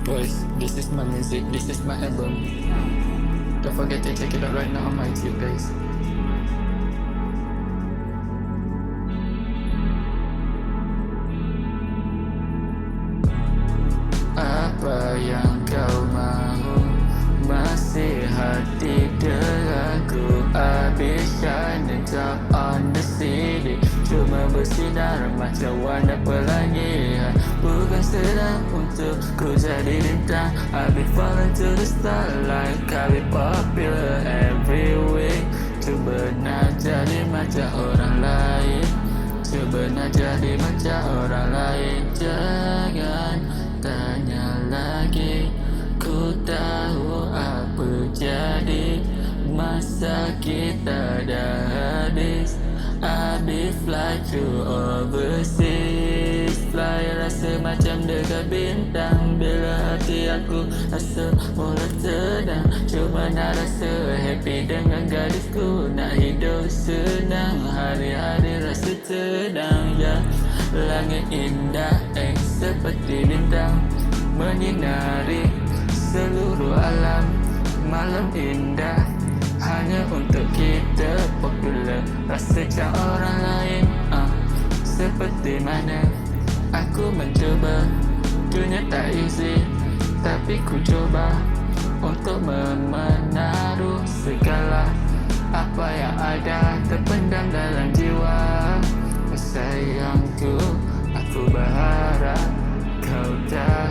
Boys, this is my music, this is my album. Don't forget to check it out right now on my YouTube, guys. Apa yang kau mahu, masih hati denganku. Habis shine and top on the city, cuma bersinar macam warna pelangi. Bukan senang untuk ku jadi bintang. I've been falling to the starlight, I've been popular every week. Cuba nak jadi macam orang lain, cuba nak jadi macam orang lain. Jangan tanya lagi, ku tahu apa jadi. Masa kita dah habis, habis fly to overseas. Fly rasa macam dekat bintang, bila hati aku rasa mula tenang. Cuma nak rasa happy dengan gadisku, nak hidup senang, hari-hari rasa tenang. Ya, langit indah seperti bintang, menyinari seluruh alam. Malam indah hanya untuk kita, popular rasa macam orang lain. Seperti mana aku mencuba, dunia tak easy, tapi ku coba untuk menaruh segala apa yang ada terpendam dalam jiwa. Sayangku, aku berharap kau tahu